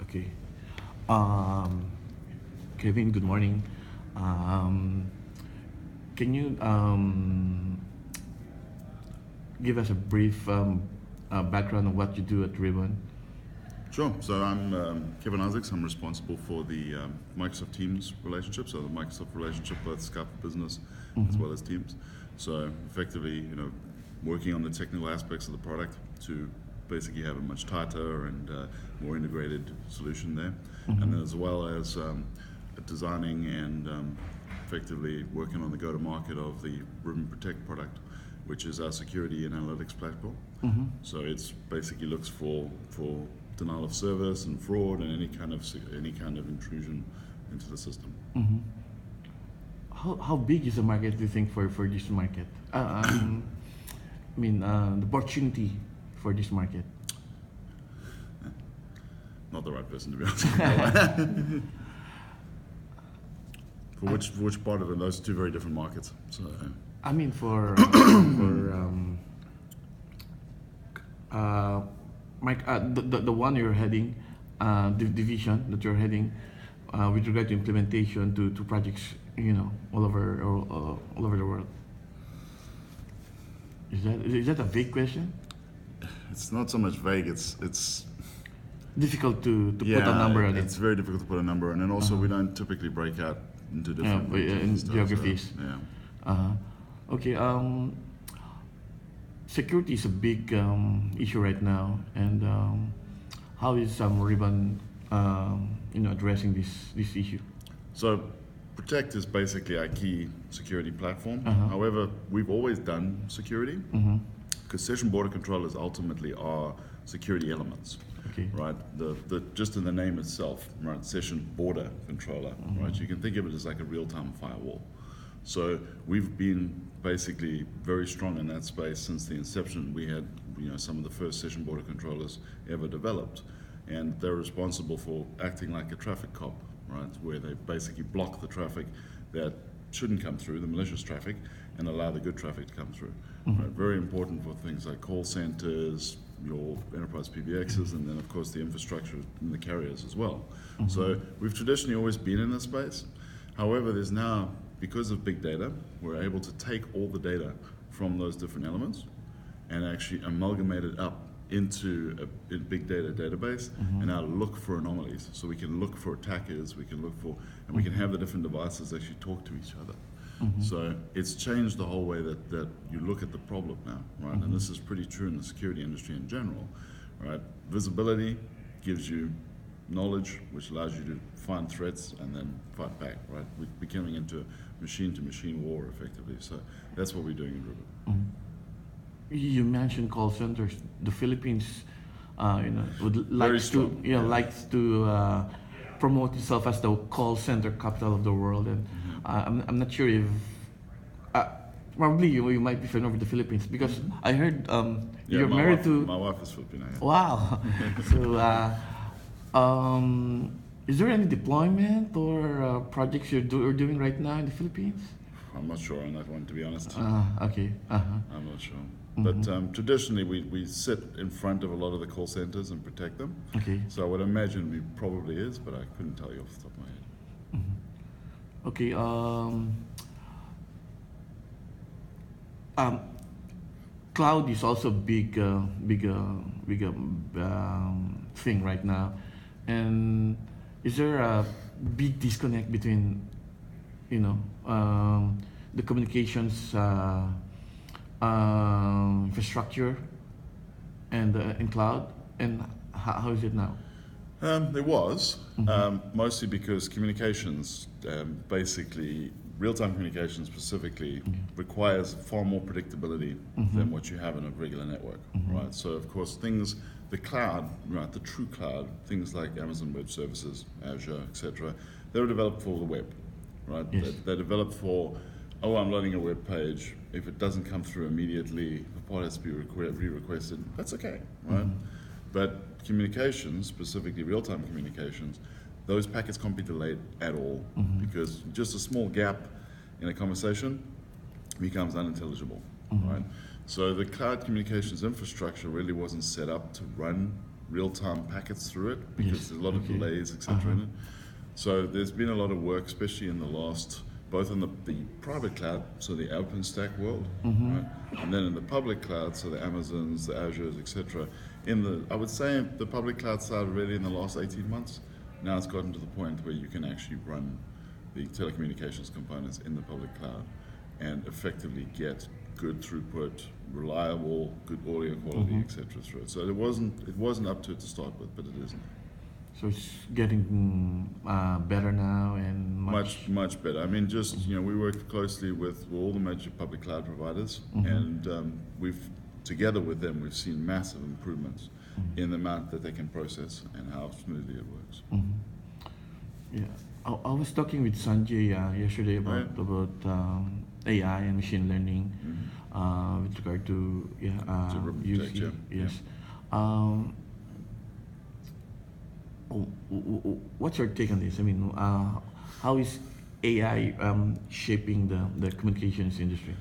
Okay. Um, Kevin, good morning. Um, can you give us a brief background on what you do at Ribbon? Sure. So I'm Kevin Isacks. I'm responsible for the Microsoft Teams relationship, so the Microsoft relationship, both Skype for Business as well as Teams. So effectively, working on the technical aspects of the product to basically have a much tighter and more integrated solution there, and then as well as designing and effectively working on the go-to-market of the Ribbon Protect product, which is our security and analytics platform. So it's basically looks for denial of service and fraud and any kind of intrusion into the system. How big is the market, do you think, for this market? The opportunity for this market. Not the right person to be honest. For which part of it? Those are two very different markets. So I mean, for Mike, the one you're heading, the division that you're heading, with regard to implementation to projects, all over the world. Is that a vague question? it's not so much vague. It's Difficult to put a number on it. It's very difficult to put a number on, and also we don't typically break out into different regions and stuff, geographies. So, yeah. Okay. Security is a big issue right now, and how is Ribbon, addressing this issue? So Protect is basically our key security platform. However, we've always done security because session border controllers ultimately are security elements. Okay. Right, the just in the name itself, right, session border controller, right, you can think of it as like a real-time firewall. So we've been basically very strong in that space since the inception. We had some of the first session border controllers ever developed, and they're responsible for acting like a traffic cop, right, where they basically block the traffic that shouldn't come through, the malicious traffic, and allow the good traffic to come through. Right, very important for things like call centers, your enterprise PBXs, and then of course the infrastructure and the carriers as well. So we've traditionally always been in this space. However, there's now, because of big data, we're able to take all the data from those different elements and actually amalgamate it up into a big data database and now look for anomalies. So we can look for attackers, we can look for, and we can have the different devices actually talk to each other. So it's changed the whole way that you look at the problem now, right? And this is pretty true in the security industry in general, right? Visibility gives you knowledge, which allows you to find threats and then fight back, right? We're becoming into machine-to-machine war, effectively. So that's what we're doing in Ribbon. You mentioned call centers. The Philippines, would like Very to, strong, yeah. likes to promote itself as the call center capital of the world, and I'm not sure if probably you might be familiar with the Philippines because I heard Yeah, you're married to. My wife is Filipino. Yeah. Wow. So, is there any deployment or projects you're doing right now in the Philippines? I'm not sure on that one, to be honest. Okay. I'm not sure. But traditionally, we sit in front of a lot of the call centers and protect them. Okay. So I would imagine we probably is, but I couldn't tell you off the top of my head. Okay. Cloud is also big thing right now, and is there a big disconnect between, the communications infrastructure and cloud, and how is it now? There was, mostly because communications, basically real-time communication specifically, requires far more predictability than what you have in a regular network, right? So of course the cloud, right, the true cloud, things like Amazon Web Services, Azure, etc., they were developed for the web, right? Yes. They're developed for, I'm loading a web page. If it doesn't come through immediately, the part has to be re-requested. That's okay, right? But communications, specifically real-time communications, those packets can't be delayed at all because just a small gap in a conversation becomes unintelligible, right? So the cloud communications infrastructure really wasn't set up to run real-time packets through it because Yes. there's a lot of Okay. delays, etc. in it. So there's been a lot of work, especially in the last, both in the private cloud, so the OpenStack world, right? And then in the public cloud, so the Amazons, the Azures, etc. I would say the public cloud started really in the last 18 months. Now it's gotten to the point where you can actually run the telecommunications components in the public cloud and effectively get good throughput, reliable, good audio quality, etc. through it. So it wasn't up to it to start with, but it is now. So it's getting better now and Much better. I mean, just we work closely with all the major public cloud providers, and together with them, we've seen massive improvements in the amount that they can process and how smoothly it works. Yeah, I was talking with Sanjay yesterday about AI and machine learning with regard to Robotics, UC. yeah. Yes. What's your take on this? I mean, how is AI shaping the communications industry?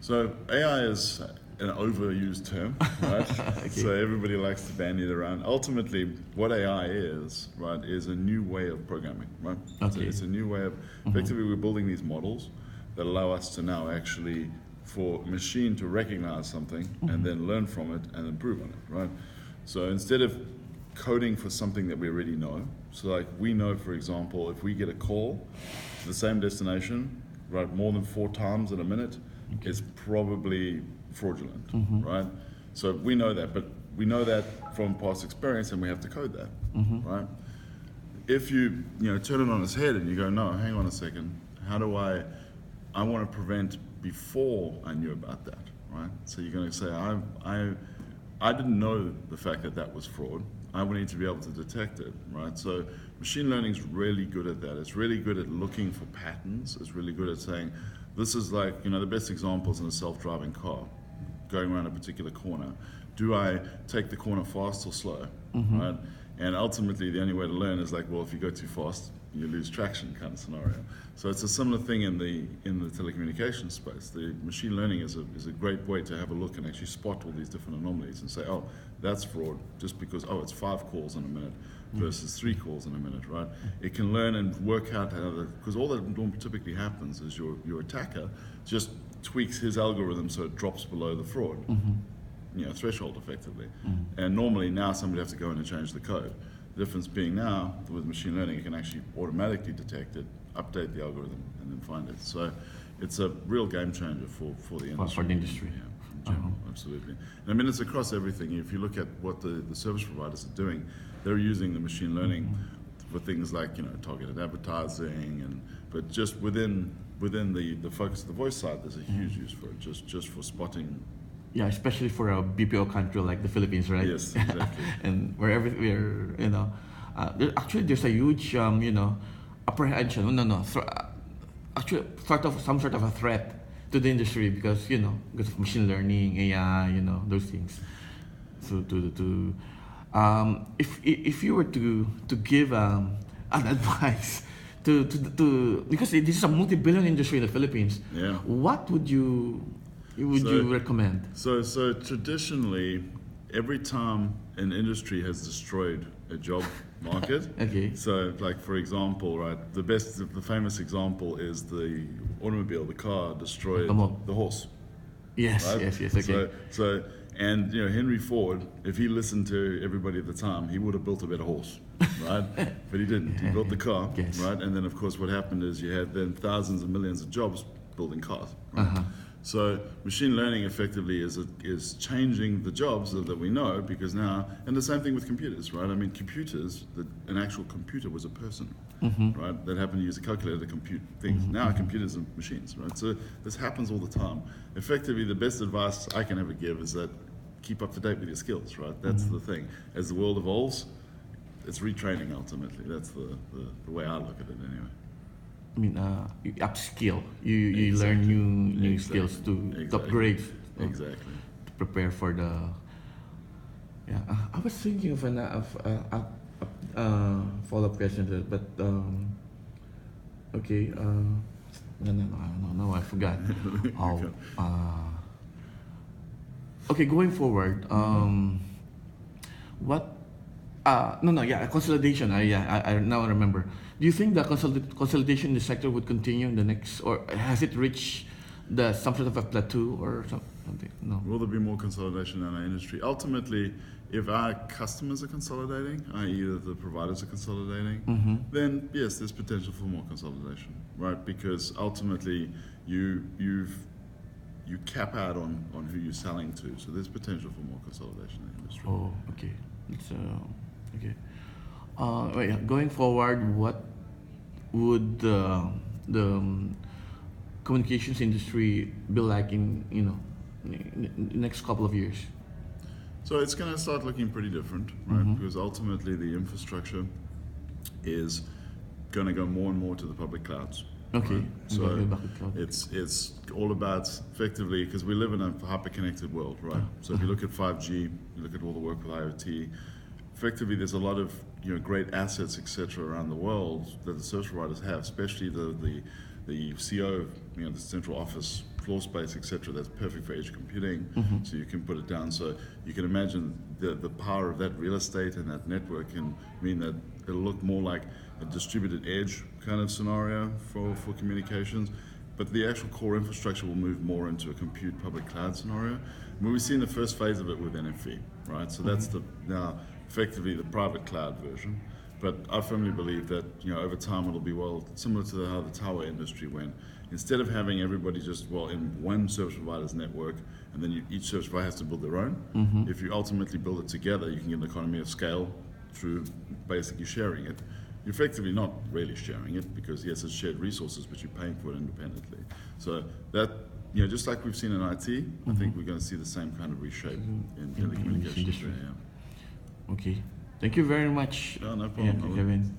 So AI is an overused term, right? Okay. So everybody likes to bandy it around. Ultimately, what AI is, right, is a new way of programming, right? Okay. So it's a new way of, effectively we're building these models that allow us to now actually, for a machine to recognize something and then learn from it and improve on it, right? So instead of coding for something that we already know, so like we know, for example, if we get a call to the same destination, right, more than 4 times in a minute, it's probably fraudulent, right? So we know that, but we know that from past experience, and we have to code that, right? If you turn it on its head and you go, no, hang on a second, how do I want to prevent before I knew about that, right? So you're going to say, I didn't know the fact that that was fraud. I would need to be able to detect it, right? So machine learning is really good at that. It's really good at looking for patterns. It's really good at saying, this is like, the best examples in a self-driving car, going around a particular corner. Do I take the corner fast or slow, right? And ultimately, the only way to learn is like, well, if you go too fast, you lose traction kind of scenario. So it's a similar thing in the telecommunications space. The machine learning is a great way to have a look and actually spot all these different anomalies and say, oh, that's fraud, just because, it's 5 calls in a minute versus 3 calls in a minute, right? It can learn and work out how because all that typically happens is your attacker just tweaks his algorithm so it drops below the fraud, threshold effectively. And normally now somebody has to go in and change the code. The difference being now, with machine learning, it can actually automatically detect it, update the algorithm, and then find it. So it's a real game changer for the industry. For the industry. Yeah, in general, absolutely. And I mean, it's across everything. If you look at what the service providers are doing, they're using the machine learning for things like, targeted advertising, but just within the focus of the voice side, there's a huge use for it, just for spotting. Yeah, especially for a BPO country like the Philippines, right? Yes, exactly. And wherever there's a huge, apprehension. Actually, some sort of a threat to the industry because because of machine learning, AI, those things. So if you were to give an advice to because this is a multi-billion industry in the Philippines, what would you recommend? So traditionally, every time an industry has destroyed a job market, Okay. So like for example, right, the famous example is the automobile, the car destroyed the horse. Yes, Right? yes, okay. So and Henry Ford, if he listened to everybody at the time, he would have built a better horse, right? But he didn't. He built the car, Yes. right? And then of course what happened is you had then thousands of millions of jobs building cars. Right? So machine learning effectively is changing the jobs that we know, because now, and the same thing with computers, right? I mean, computers, an actual computer was a person, right? That happened to use a calculator to compute things. Now computers are machines, right? So this happens all the time. Effectively, the best advice I can ever give is that keep up to date with your skills, right? That's the thing. As the world evolves, it's retraining ultimately. That's the way I look at it anyway. I mean, you upskill. You learn new skills to upgrade. Exactly. To prepare for the. Yeah, I was thinking of follow-up question, but okay. No, I forgot. How? Okay, going forward, what No, yeah, consolidation. I now remember. Do you think the consolidation in the sector would continue in the next, or has it reached some sort of a plateau or something? No. Will there be more consolidation in our industry? Ultimately, if our customers are consolidating, i.e. the providers are consolidating, then yes, there's potential for more consolidation, right? Because ultimately, you cap out on who you're selling to, so there's potential for more consolidation in the industry. Oh, okay. It's okay. Wait, going forward, what would the communications industry be like in the next couple of years? So it's going to start looking pretty different, right? Because ultimately the infrastructure is going to go more and more to the public clouds. Okay. Right? So Back to cloud. it's all about effectively, because we live in a hyper-connected world, right? So if you look at 5G, you look at all the work with IoT, effectively there's a lot of great assets, etc., around the world that the service providers have, especially the CO, the central office floor space, etc. That's perfect for edge computing, so you can put it down. So you can imagine the power of that real estate and that network can mean that it'll look more like a distributed edge kind of scenario for communications. But the actual core infrastructure will move more into a compute public cloud scenario. We've seen the first phase of it with NFV, right? So that's now effectively the private cloud version. But I firmly believe that over time it'll be similar to how the tower industry went. Instead of having everybody just in one service provider's network, and then each service provider has to build their own. If you ultimately build it together, you can get an economy of scale through basically sharing it. You're effectively not really sharing it because yes, it's shared resources, but you're paying for it independently. So that just like we've seen in IT, I think we're going to see the same kind of reshape in the communications industry. Yeah. Okay. Thank you very much. No problem. Kevin.